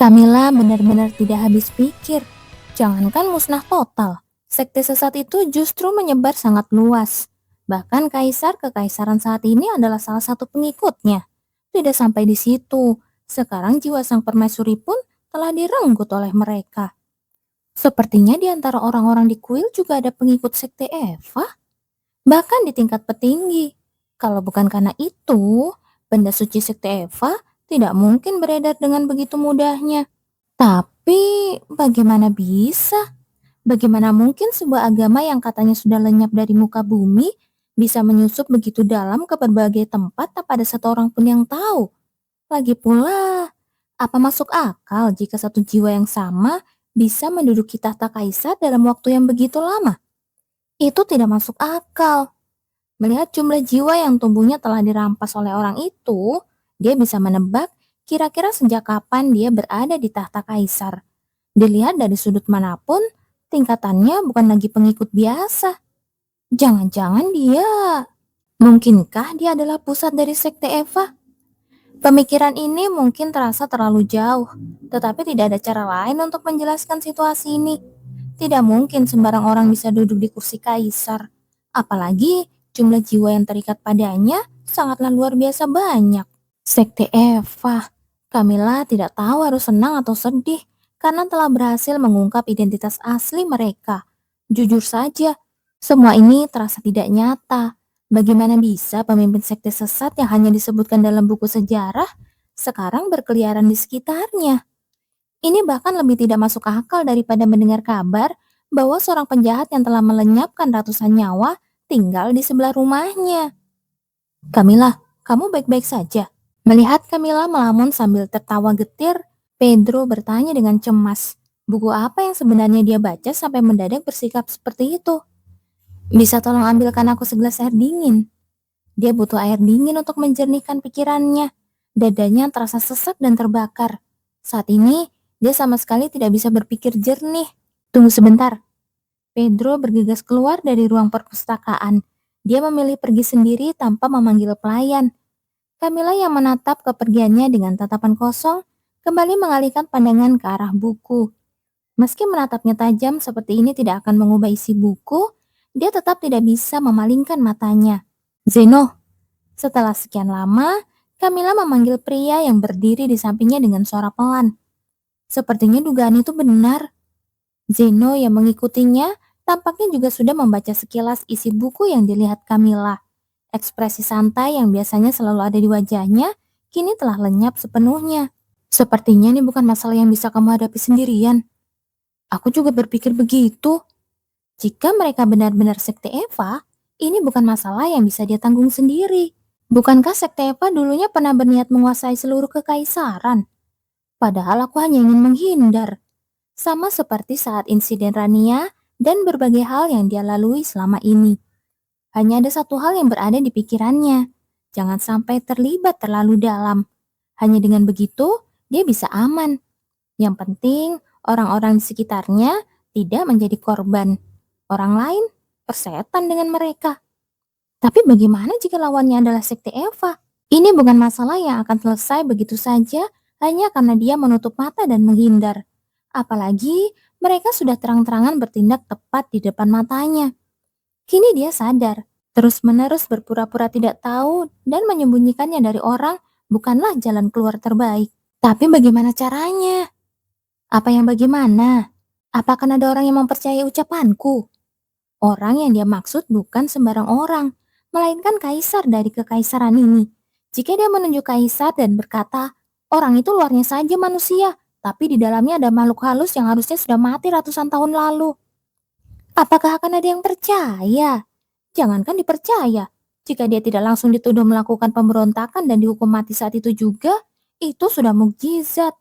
Camilla benar-benar tidak habis pikir. Jangankan musnah total, sekte sesat itu justru menyebar sangat luas. Bahkan kaisar kekaisaran saat ini adalah salah satu pengikutnya. Tidak sampai di situ, sekarang jiwa sang permaisuri pun telah direnggut oleh mereka. Sepertinya di antara orang-orang di kuil juga ada pengikut sekte Eva, bahkan di tingkat petinggi. Kalau bukan karena itu, benda suci sekte Eva tidak mungkin beredar dengan begitu mudahnya. Tapi bagaimana bisa? Bagaimana mungkin sebuah agama yang katanya sudah lenyap dari muka bumi bisa menyusup begitu dalam ke berbagai tempat tanpa ada satu orang pun yang tahu? Lagi pula, apa masuk akal jika satu jiwa yang sama bisa menduduki tahta kaisar dalam waktu yang begitu lama? Itu tidak masuk akal. Melihat jumlah jiwa yang tubuhnya telah dirampas oleh orang itu, dia bisa menebak kira-kira sejak kapan dia berada di tahta kaisar. Dilihat dari sudut manapun, tingkatannya bukan lagi pengikut biasa. Jangan-jangan mungkinkah dia adalah pusat dari sekte Eva? Pemikiran ini mungkin terasa terlalu jauh, tetapi tidak ada cara lain untuk menjelaskan situasi ini. Tidak mungkin sembarang orang bisa duduk di kursi kaisar. Apalagi jumlah jiwa yang terikat padanya sangatlah luar biasa banyak. Sekte Eva. Camilla tidak tahu harus senang atau sedih karena telah berhasil mengungkap identitas asli mereka. Jujur saja, semua ini terasa tidak nyata. Bagaimana bisa pemimpin sekte sesat yang hanya disebutkan dalam buku sejarah sekarang berkeliaran di sekitarnya? Ini bahkan lebih tidak masuk akal daripada mendengar kabar bahwa seorang penjahat yang telah melenyapkan ratusan nyawa tinggal di sebelah rumahnya. Camilla, kamu baik-baik saja? Melihat Camilla melamun sambil tertawa getir, Pedro bertanya dengan cemas. Buku apa yang sebenarnya dia baca sampai mendadak bersikap seperti itu? Bisa tolong ambilkan aku segelas air dingin? Dia butuh air dingin untuk menjernihkan pikirannya. Dadanya terasa sesak dan terbakar. Saat ini, dia sama sekali tidak bisa berpikir jernih. Tunggu sebentar. Pedro bergegas keluar dari ruang perpustakaan. Dia memilih pergi sendiri tanpa memanggil pelayan. Camilla yang menatap kepergiannya dengan tatapan kosong, kembali mengalihkan pandangan ke arah buku. Meski menatapnya tajam seperti ini tidak akan mengubah isi buku, dia tetap tidak bisa memalingkan matanya. Zeno. Setelah sekian lama, Camilla memanggil pria yang berdiri di sampingnya dengan suara pelan. Sepertinya dugaan itu benar. Zeno yang mengikutinya tampaknya juga sudah membaca sekilas isi buku yang dilihat Camilla. Ekspresi santai yang biasanya selalu ada di wajahnya, kini telah lenyap sepenuhnya. Sepertinya ini bukan masalah yang bisa kamu hadapi sendirian. Aku juga berpikir begitu. Jika mereka benar-benar sekte Eva, ini bukan masalah yang bisa dia tanggung sendiri. Bukankah sekte Eva dulunya pernah berniat menguasai seluruh kekaisaran? Padahal aku hanya ingin menghindar. Sama seperti saat insiden Rania dan berbagai hal yang dia lalui selama ini. Hanya ada satu hal yang berada di pikirannya. Jangan sampai terlibat terlalu dalam. Hanya dengan begitu, dia bisa aman. Yang penting, orang-orang di sekitarnya tidak menjadi korban. Orang lain persetan dengan mereka. Tapi bagaimana jika lawannya adalah sekte Eva? Ini bukan masalah yang akan selesai begitu saja hanya karena dia menutup mata dan menghindar. Apalagi mereka sudah terang-terangan bertindak tepat di depan matanya. Kini dia sadar, terus-menerus berpura-pura tidak tahu dan menyembunyikannya dari orang bukanlah jalan keluar terbaik. Tapi bagaimana caranya? Apa yang bagaimana? Apakah ada orang yang mempercayai ucapanku? Orang yang dia maksud bukan sembarang orang, melainkan kaisar dari kekaisaran ini. Jika dia menunjuk kaisar dan berkata, orang itu luarnya saja manusia, tapi di dalamnya ada makhluk halus yang harusnya sudah mati ratusan tahun lalu. Apakah akan ada yang percaya? Jangankan dipercaya, jika dia tidak langsung dituduh melakukan pemberontakan dan dihukum mati saat itu juga, itu sudah mukjizat.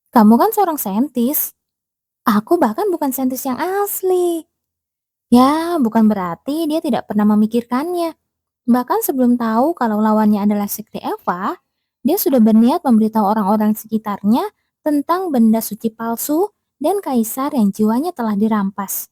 Kamu kan seorang saintis. Aku bahkan bukan saintis yang asli. Ya, bukan berarti dia tidak pernah memikirkannya. Bahkan sebelum tahu kalau lawannya adalah sekte Eva, dia sudah berniat memberitahu orang-orang sekitarnya tentang benda suci palsu dan kaisar yang jiwanya telah dirampas.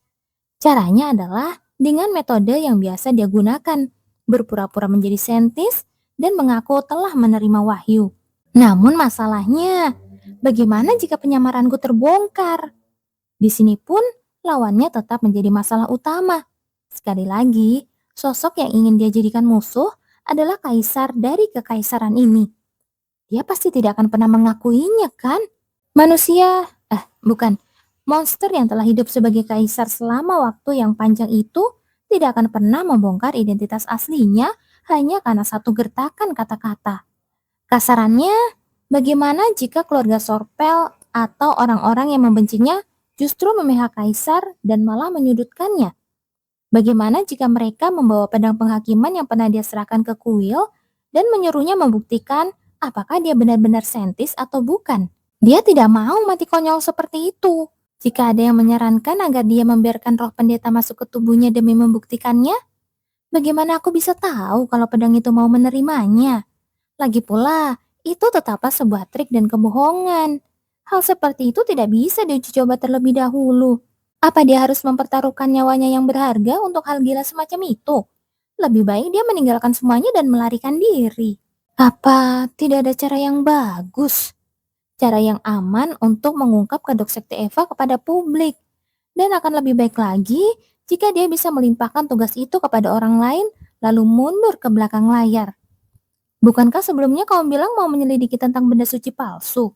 Caranya adalah dengan metode yang biasa dia gunakan, berpura-pura menjadi saintis dan mengaku telah menerima wahyu. Namun masalahnya, bagaimana jika penyamaranku terbongkar? Di sini pun lawannya tetap menjadi masalah utama. Sekali lagi, sosok yang ingin dia jadikan musuh adalah kaisar dari kekaisaran ini. Dia pasti tidak akan pernah mengakuinya, kan? Manusia, bukan, monster yang telah hidup sebagai kaisar selama waktu yang panjang itu tidak akan pernah membongkar identitas aslinya hanya karena satu gertakan kata-kata. Kasarannya, bagaimana jika keluarga Sorpel atau orang-orang yang membencinya justru memihak kaisar dan malah menyudutkannya? Bagaimana jika mereka membawa pedang penghakiman yang pernah dia serahkan ke kuil dan menyuruhnya membuktikan apakah dia benar-benar saintis atau bukan? Dia tidak mau mati konyol seperti itu. Jika ada yang menyarankan agar dia membiarkan roh pendeta masuk ke tubuhnya demi membuktikannya, bagaimana aku bisa tahu kalau pedang itu mau menerimanya? Lagi pula, itu tetaplah sebuah trik dan kebohongan. Hal seperti itu tidak bisa diuji coba terlebih dahulu. Apa dia harus mempertaruhkan nyawanya yang berharga untuk hal gila semacam itu? Lebih baik dia meninggalkan semuanya dan melarikan diri. Apa tidak ada cara yang bagus? Cara yang aman untuk mengungkap kedok sekte Eva kepada publik. Dan akan lebih baik lagi jika dia bisa melimpahkan tugas itu kepada orang lain lalu mundur ke belakang layar. Bukankah sebelumnya kamu bilang mau menyelidiki tentang benda suci palsu?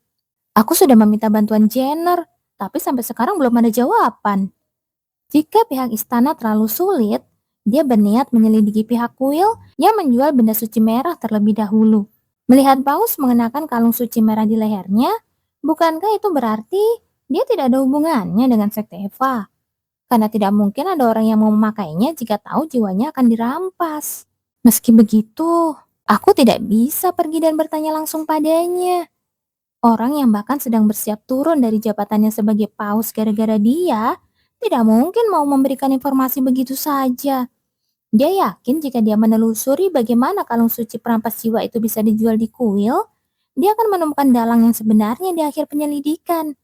Aku sudah meminta bantuan Jenner, tapi sampai sekarang belum ada jawaban. Jika pihak istana terlalu sulit, dia berniat menyelidiki pihak kuil yang menjual benda suci merah terlebih dahulu. Melihat Paus mengenakan kalung suci merah di lehernya, bukankah itu berarti dia tidak ada hubungannya dengan sekte Eva? Karena tidak mungkin ada orang yang mau memakainya jika tahu jiwanya akan dirampas. Meski begitu, aku tidak bisa pergi dan bertanya langsung padanya. Orang yang bahkan sedang bersiap turun dari jabatannya sebagai paus gara-gara dia, tidak mungkin mau memberikan informasi begitu saja. Dia yakin jika dia menelusuri bagaimana kalung suci perampas jiwa itu bisa dijual di kuil, dia akan menemukan dalang yang sebenarnya di akhir penyelidikan.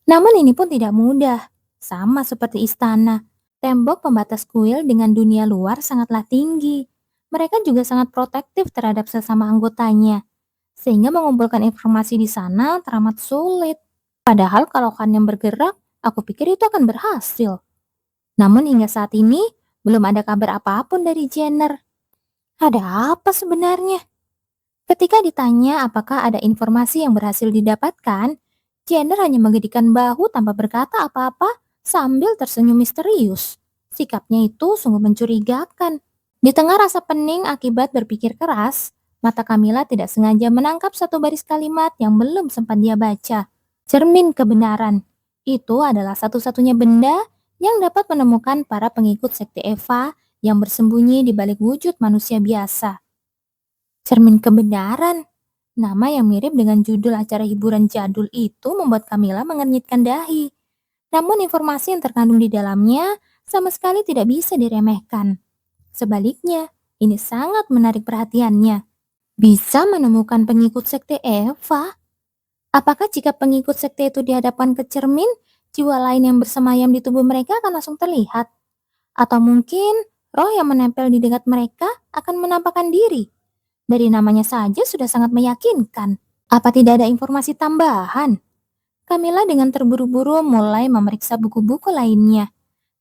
Namun ini pun tidak mudah. Sama seperti istana, tembok pembatas kuil dengan dunia luar sangatlah tinggi. Mereka juga sangat protektif terhadap sesama anggotanya, sehingga mengumpulkan informasi di sana teramat sulit. Padahal kalau Khan yang bergerak, aku pikir itu akan berhasil. Namun hingga saat ini, belum ada kabar apapun dari Jenner. Ada apa sebenarnya? Ketika ditanya apakah ada informasi yang berhasil didapatkan, Jenner hanya menggedikan bahu tanpa berkata apa-apa sambil tersenyum misterius. Sikapnya itu sungguh mencurigakan. Di tengah rasa pening akibat berpikir keras, mata Camilla tidak sengaja menangkap satu baris kalimat yang belum sempat dia baca. Cermin kebenaran. Itu adalah satu-satunya benda yang dapat menemukan para pengikut sekte Eva yang bersembunyi di balik wujud manusia biasa. Cermin kebenaran. Nama yang mirip dengan judul acara hiburan jadul itu membuat Camilla mengernyitkan dahi. Namun informasi yang terkandung di dalamnya sama sekali tidak bisa diremehkan. Sebaliknya, ini sangat menarik perhatiannya. Bisa menemukan pengikut sekte Eva? Apakah jika pengikut sekte itu dihadapkan ke cermin, jiwa lain yang bersemayam di tubuh mereka akan langsung terlihat? Atau mungkin roh yang menempel di dekat mereka akan menampakkan diri? Dari namanya saja sudah sangat meyakinkan. Apa tidak ada informasi tambahan? Camilla dengan terburu-buru mulai memeriksa buku-buku lainnya.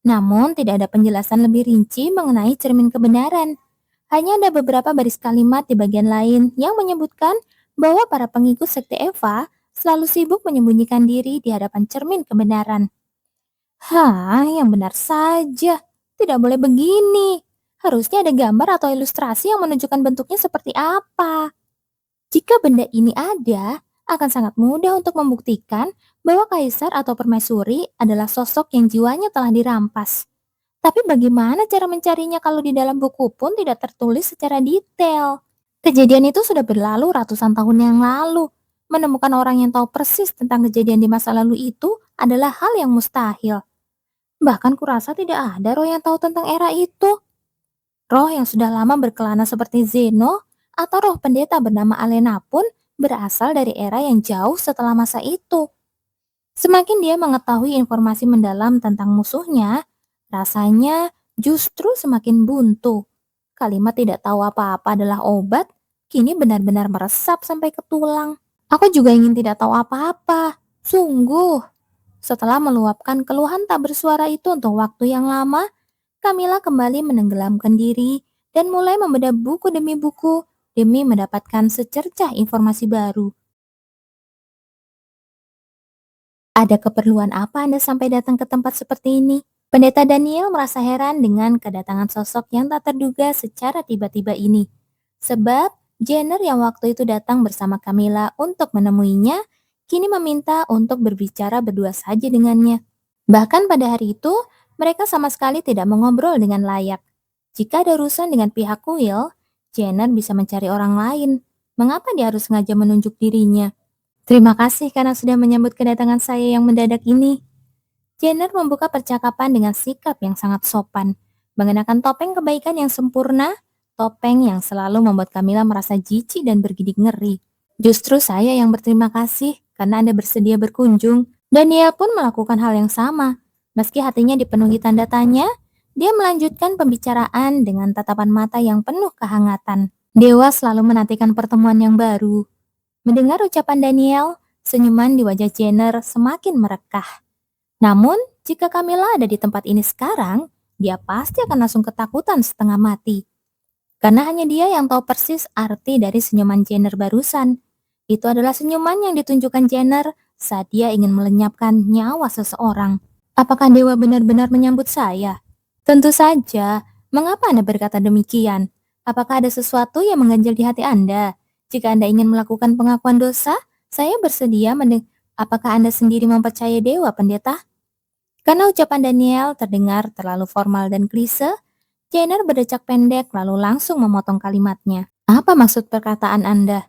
Namun tidak ada penjelasan lebih rinci mengenai cermin kebenaran. Hanya ada beberapa baris kalimat di bagian lain yang menyebutkan bahwa para pengikut sekte Eva selalu sibuk menyembunyikan diri di hadapan cermin kebenaran. Yang benar saja. Tidak boleh begini. Harusnya ada gambar atau ilustrasi yang menunjukkan bentuknya seperti apa. Jika benda ini ada, akan sangat mudah untuk membuktikan bahwa kaisar atau permaisuri adalah sosok yang jiwanya telah dirampas. Tapi bagaimana cara mencarinya kalau di dalam buku pun tidak tertulis secara detail? Kejadian itu sudah berlalu ratusan tahun yang lalu. Menemukan orang yang tahu persis tentang kejadian di masa lalu itu adalah hal yang mustahil. Bahkan kurasa tidak ada roh yang tahu tentang era itu. Roh yang sudah lama berkelana seperti Zeno atau roh pendeta bernama Alena pun berasal dari era yang jauh setelah masa itu. Semakin dia mengetahui informasi mendalam tentang musuhnya, rasanya justru semakin buntu. Kalimat tidak tahu apa-apa adalah obat, kini benar-benar meresap sampai ke tulang. Aku juga ingin tidak tahu apa-apa. Sungguh. Setelah meluapkan keluhan tak bersuara itu untuk waktu yang lama, Camilla kembali menenggelamkan diri dan mulai membedah buku demi buku demi mendapatkan secercah informasi baru. Ada keperluan apa Anda sampai datang ke tempat seperti ini? Pendeta Daniel merasa heran dengan kedatangan sosok yang tak terduga secara tiba-tiba ini. Sebab Jenner yang waktu itu datang bersama Camilla untuk menemuinya, kini meminta untuk berbicara berdua saja dengannya. Bahkan pada hari itu, mereka sama sekali tidak mengobrol dengan layak. Jika ada urusan dengan pihak Will, Jenner bisa mencari orang lain. Mengapa dia harus sengaja menunjuk dirinya? Terima kasih karena sudah menyambut kedatangan saya yang mendadak ini. Jenner membuka percakapan dengan sikap yang sangat sopan, mengenakan topeng kebaikan yang sempurna, topeng yang selalu membuat Camilla merasa jijik dan bergidik ngeri. Justru saya yang berterima kasih karena Anda bersedia berkunjung. Daniel pun melakukan hal yang sama. Meski hatinya dipenuhi tanda tanya, dia melanjutkan pembicaraan dengan tatapan mata yang penuh kehangatan. Dewa selalu menantikan pertemuan yang baru. Mendengar ucapan Daniel, senyuman di wajah Jenner semakin merekah. Namun, jika Camilla ada di tempat ini sekarang, dia pasti akan langsung ketakutan setengah mati. Karena hanya dia yang tahu persis arti dari senyuman Jenner barusan. Itu adalah senyuman yang ditunjukkan Jenner saat dia ingin melenyapkan nyawa seseorang. Apakah Dewa benar-benar menyambut saya? Tentu saja. Mengapa Anda berkata demikian? Apakah ada sesuatu yang mengganjal di hati Anda? Jika Anda ingin melakukan pengakuan dosa, saya bersedia Apakah Anda sendiri mempercayai Dewa, Pendeta? Karena ucapan Daniel terdengar terlalu formal dan klise, Jenner berdecak pendek lalu langsung memotong kalimatnya. Apa maksud perkataan Anda?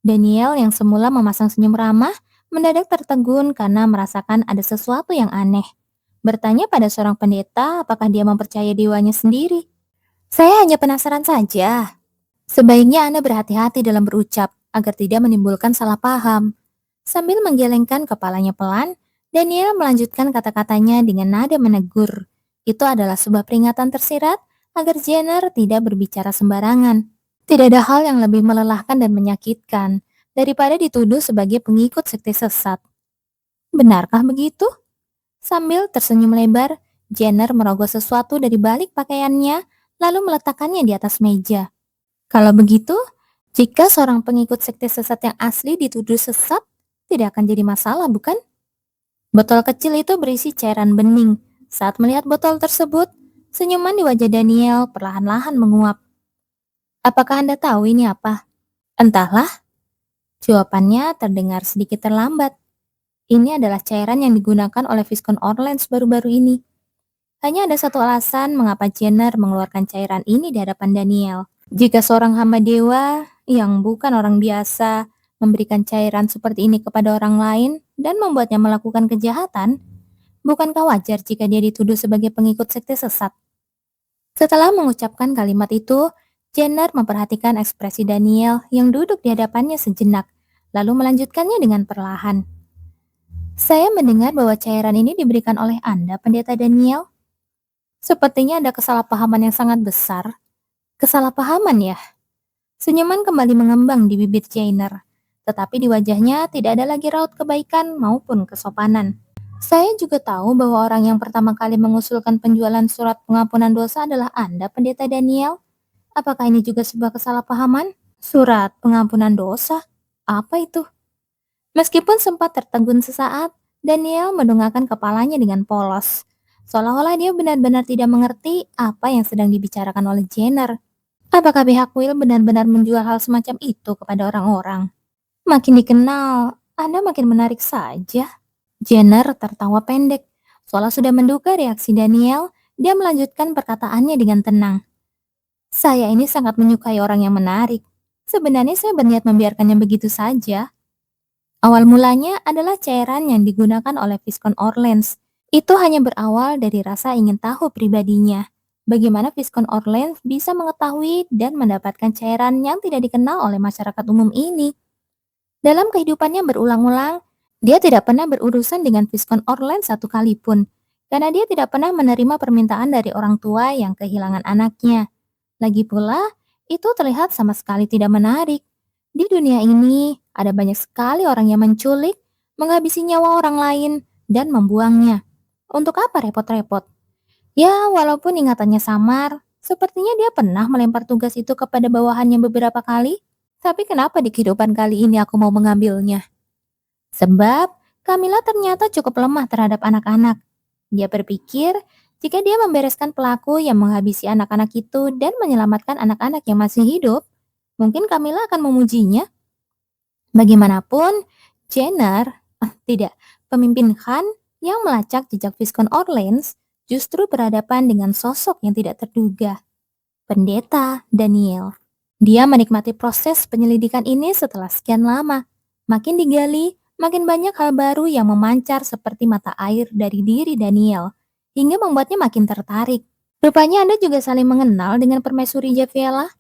Daniel yang semula memasang senyum ramah, mendadak tertegun karena merasakan ada sesuatu yang aneh. Bertanya pada seorang pendeta apakah dia mempercayai dewanya sendiri. Saya hanya penasaran saja. Sebaiknya Anda berhati-hati dalam berucap agar tidak menimbulkan salah paham. Sambil menggelengkan kepalanya pelan, Daniel melanjutkan kata-katanya dengan nada menegur. Itu adalah sebuah peringatan tersirat agar Jenner tidak berbicara sembarangan. Tidak ada hal yang lebih melelahkan dan menyakitkan daripada dituduh sebagai pengikut sekte sesat. Benarkah begitu? Sambil tersenyum lebar, Jenner merogoh sesuatu dari balik pakaiannya lalu meletakkannya di atas meja. Kalau begitu, jika seorang pengikut sekte sesat yang asli dituduh sesat, tidak akan jadi masalah, bukan? Botol kecil itu berisi cairan bening. Saat melihat botol tersebut, senyuman di wajah Daniel perlahan-lahan menguap. Apakah Anda tahu ini apa? Entahlah. Jawabannya terdengar sedikit terlambat. Ini adalah cairan yang digunakan oleh Viscount Orleans baru-baru ini. Hanya ada satu alasan mengapa Jenner mengeluarkan cairan ini di hadapan Daniel. Jika seorang hamba dewa yang bukan orang biasa memberikan cairan seperti ini kepada orang lain dan membuatnya melakukan kejahatan, bukankah wajar jika dia dituduh sebagai pengikut sekte sesat? Setelah mengucapkan kalimat itu, Jenner memperhatikan ekspresi Daniel yang duduk di hadapannya sejenak, lalu melanjutkannya dengan perlahan. Saya mendengar bahwa cairan ini diberikan oleh Anda, Pendeta Daniel. Sepertinya ada kesalahpahaman yang sangat besar. Kesalahpahaman ya? Senyuman kembali mengembang di bibir Jenner, tetapi di wajahnya tidak ada lagi raut kebaikan maupun kesopanan. Saya juga tahu bahwa orang yang pertama kali mengusulkan penjualan surat pengampunan dosa adalah Anda, Pendeta Daniel. Apakah ini juga sebuah kesalahpahaman? Surat pengampunan dosa? Apa itu? Meskipun sempat tertegun sesaat, Daniel mendongakkan kepalanya dengan polos. Seolah-olah dia benar-benar tidak mengerti apa yang sedang dibicarakan oleh Jenner. Apakah pihak Will benar-benar menjual hal semacam itu kepada orang-orang? Makin dikenal, Anda makin menarik saja. Jenner tertawa pendek. Seolah sudah menduga reaksi Daniel, dia melanjutkan perkataannya dengan tenang. Saya ini sangat menyukai orang yang menarik. Sebenarnya saya berniat membiarkannya begitu saja. Awal mulanya adalah cairan yang digunakan oleh Viscount Orleans. Itu hanya berawal dari rasa ingin tahu pribadinya. Bagaimana Viscount Orleans bisa mengetahui dan mendapatkan cairan yang tidak dikenal oleh masyarakat umum ini. Dalam kehidupannya berulang-ulang, dia tidak pernah berurusan dengan Viscount Orleans satu kali pun, karena dia tidak pernah menerima permintaan dari orang tua yang kehilangan anaknya. Lagi pula, itu terlihat sama sekali tidak menarik. Di dunia ini, ada banyak sekali orang yang menculik, menghabisi nyawa orang lain, dan membuangnya. Untuk apa repot-repot? Ya, walaupun ingatannya samar, sepertinya dia pernah melempar tugas itu kepada bawahannya beberapa kali. Tapi kenapa di kehidupan kali ini aku mau mengambilnya? Sebab Camilla ternyata cukup lemah terhadap anak-anak. Dia berpikir jika dia membereskan pelaku yang menghabisi anak-anak itu dan menyelamatkan anak-anak yang masih hidup, mungkin Camilla akan memujinya. Bagaimanapun, Jenner, tidak, pemimpin Khan yang melacak jejak Viscount Orleans justru berhadapan dengan sosok yang tidak terduga, Pendeta Daniel. Dia menikmati proses penyelidikan ini setelah sekian lama. Makin digali, makin banyak hal baru yang memancar seperti mata air dari diri Daniel, hingga membuatnya makin tertarik. Rupanya Anda juga saling mengenal dengan permaisuri Javiela.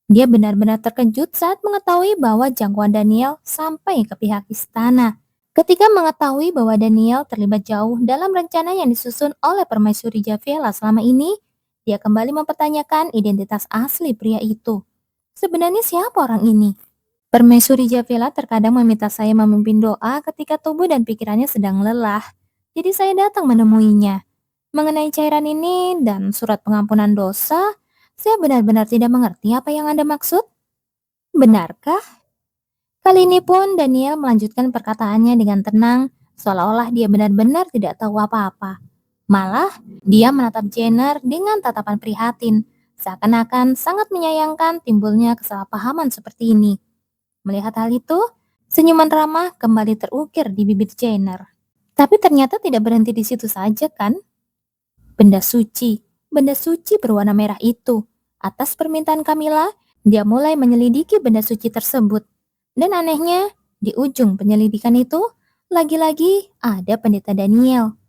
Dia benar-benar terkejut saat mengetahui bahwa jangkauan Daniel sampai ke pihak istana. Ketika mengetahui bahwa Daniel terlibat jauh dalam rencana yang disusun oleh permaisuri Javiela selama ini, dia kembali mempertanyakan identitas asli pria itu. Sebenarnya siapa orang ini? Permaisuri Javiela terkadang meminta saya memimpin doa ketika tubuh dan pikirannya sedang lelah. Jadi saya datang menemuinya. Mengenai cairan ini dan surat pengampunan dosa, saya benar-benar tidak mengerti apa yang Anda maksud. Benarkah? Kali ini pun Daniel melanjutkan perkataannya dengan tenang, seolah-olah dia benar-benar tidak tahu apa-apa. Malah, dia menatap Jenner dengan tatapan prihatin, seakan-akan sangat menyayangkan timbulnya kesalahpahaman seperti ini. Melihat hal itu, senyuman ramah kembali terukir di bibir Jenner. Tapi ternyata tidak berhenti di situ saja kan? Benda suci berwarna merah itu. Atas permintaan Camilla, dia mulai menyelidiki benda suci tersebut. Dan anehnya, di ujung penyelidikan itu, lagi-lagi ada pendeta Daniel.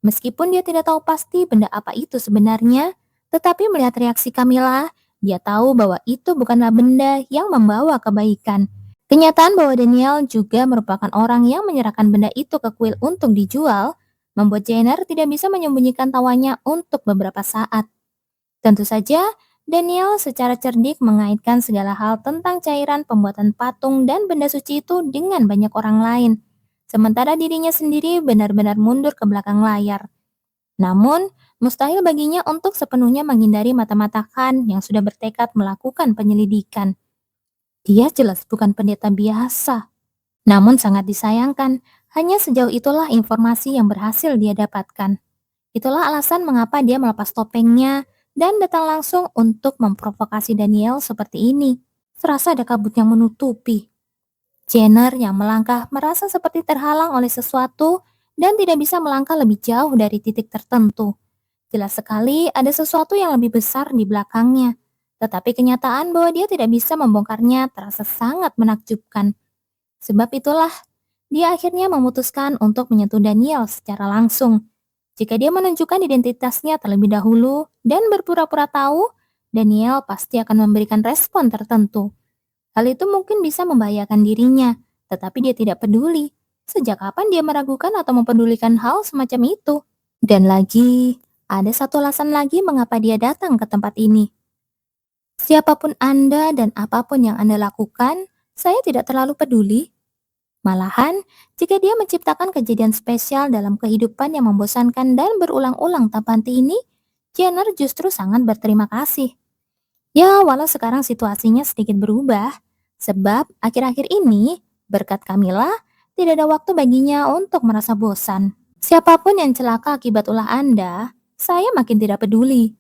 Meskipun dia tidak tahu pasti benda apa itu sebenarnya, tetapi melihat reaksi Camilla, dia tahu bahwa itu bukanlah benda yang membawa kebaikan. Kenyataan bahwa Daniel juga merupakan orang yang menyerahkan benda itu ke kuil untuk dijual, membuat Jenner tidak bisa menyembunyikan tawanya untuk beberapa saat. Tentu saja, Daniel secara cerdik mengaitkan segala hal tentang cairan pembuatan patung dan benda suci itu dengan banyak orang lain, sementara dirinya sendiri benar-benar mundur ke belakang layar. Namun, mustahil baginya untuk sepenuhnya menghindari mata-mata Khan yang sudah bertekad melakukan penyelidikan. Dia jelas bukan pendeta biasa. Namun sangat disayangkan, hanya sejauh itulah informasi yang berhasil dia dapatkan. Itulah alasan mengapa dia melepas topengnya dan datang langsung untuk memprovokasi Daniel seperti ini. Serasa ada kabut yang menutupi. Jenner yang melangkah merasa seperti terhalang oleh sesuatu dan tidak bisa melangkah lebih jauh dari titik tertentu. Jelas sekali ada sesuatu yang lebih besar di belakangnya. Tetapi kenyataan bahwa dia tidak bisa membongkarnya terasa sangat menakjubkan. Sebab itulah, dia akhirnya memutuskan untuk menyentuh Daniel secara langsung. Jika dia menunjukkan identitasnya terlebih dahulu dan berpura-pura tahu, Daniel pasti akan memberikan respon tertentu. Hal itu mungkin bisa membahayakan dirinya, tetapi dia tidak peduli. Sejak kapan dia meragukan atau mempedulikan hal semacam itu? Dan lagi, ada satu alasan lagi mengapa dia datang ke tempat ini. Siapapun Anda dan apapun yang Anda lakukan, saya tidak terlalu peduli. Malahan, jika dia menciptakan kejadian spesial dalam kehidupan yang membosankan dan berulang-ulang tanpa henti ini, Jenner justru sangat berterima kasih. Ya, walau sekarang situasinya sedikit berubah, sebab akhir-akhir ini, berkat Camilla, tidak ada waktu baginya untuk merasa bosan. Siapapun yang celaka akibat ulah Anda, saya makin tidak peduli.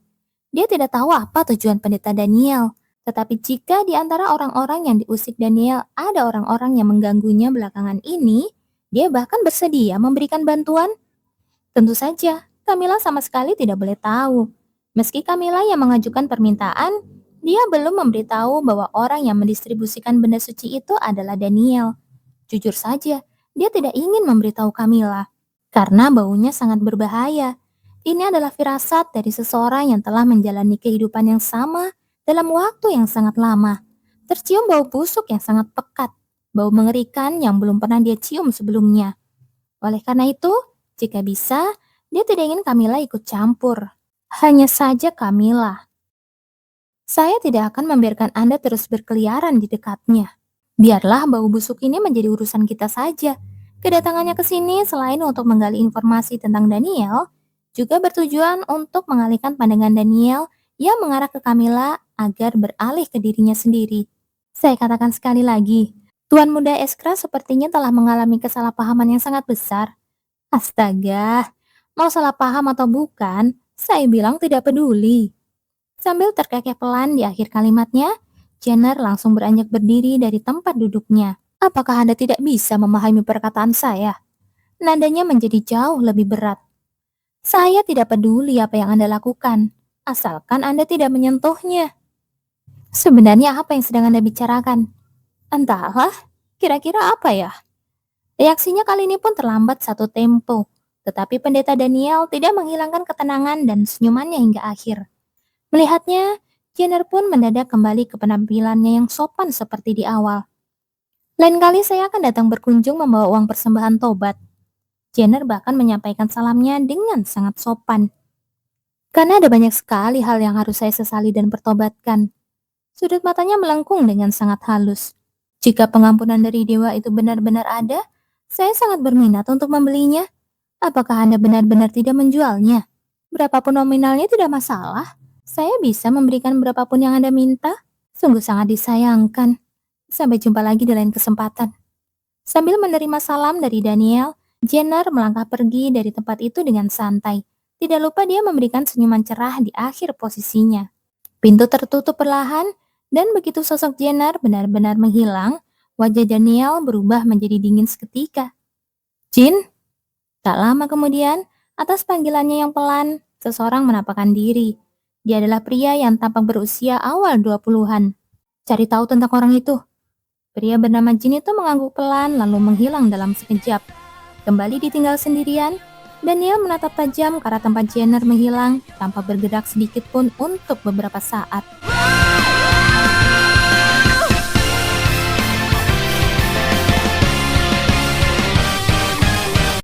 Dia tidak tahu apa tujuan pendeta Daniel, tetapi jika di antara orang-orang yang diusik Daniel ada orang-orang yang mengganggunya belakangan ini, dia bahkan bersedia memberikan bantuan. Tentu saja, Camilla sama sekali tidak boleh tahu. Meski Camilla yang mengajukan permintaan, dia belum memberitahu bahwa orang yang mendistribusikan benda suci itu adalah Daniel. Jujur saja, dia tidak ingin memberitahu Camilla, karena baunya sangat berbahaya. Ini adalah firasat dari seseorang yang telah menjalani kehidupan yang sama dalam waktu yang sangat lama. Tercium bau busuk yang sangat pekat, bau mengerikan yang belum pernah dia cium sebelumnya. Oleh karena itu, jika bisa, dia tidak ingin Camilla ikut campur. Hanya saja Camilla. Saya tidak akan membiarkan Anda terus berkeliaran di dekatnya. Biarlah bau busuk ini menjadi urusan kita saja. Kedatangannya ke sini selain untuk menggali informasi tentang Daniel, juga bertujuan untuk mengalihkan pandangan Daniel yang mengarah ke Camilla agar beralih ke dirinya sendiri. Saya katakan sekali lagi, Tuan Muda Eskra sepertinya telah mengalami kesalahpahaman yang sangat besar. Astaga, mau salah paham atau bukan, saya bilang tidak peduli. Sambil terkekeh pelan di akhir kalimatnya, Jenner langsung beranjak berdiri dari tempat duduknya. Apakah Anda tidak bisa memahami perkataan saya? Nadanya menjadi jauh lebih berat. Saya tidak peduli apa yang Anda lakukan, asalkan Anda tidak menyentuhnya. Sebenarnya apa yang sedang Anda bicarakan? Entahlah, kira-kira apa ya? Reaksinya kali ini pun terlambat satu tempo, tetapi pendeta Daniel tidak menghilangkan ketenangan dan senyumannya hingga akhir. Melihatnya, Jenner pun mendadak kembali ke penampilannya yang sopan seperti di awal. Lain kali saya akan datang berkunjung membawa uang persembahan tobat. Jenner bahkan menyampaikan salamnya dengan sangat sopan. Karena ada banyak sekali hal yang harus saya sesali dan pertobatkan. Sudut matanya melengkung dengan sangat halus. Jika pengampunan dari dewa itu benar-benar ada, saya sangat berminat untuk membelinya. Apakah Anda benar-benar tidak menjualnya? Berapapun nominalnya tidak masalah. Saya bisa memberikan berapapun yang Anda minta. Sungguh sangat disayangkan. Sampai jumpa lagi di lain kesempatan. Sambil menerima salam dari Daniel, Jenner melangkah pergi dari tempat itu dengan santai. Tidak lupa dia memberikan senyuman cerah di akhir posisinya. Pintu tertutup perlahan, dan begitu sosok Jenner benar-benar menghilang, wajah Daniel berubah menjadi dingin seketika. Jin? Tak lama kemudian, atas panggilannya yang pelan, seseorang menampakkan diri. Dia adalah pria yang tampak berusia awal 20-an. Cari tahu tentang orang itu. Pria bernama Jin itu mengangguk pelan lalu menghilang dalam sekejap. Kembali ditinggal sendirian, Daniel menatap tajam ke arah tempat Jenner menghilang tanpa bergerak sedikit pun untuk beberapa saat.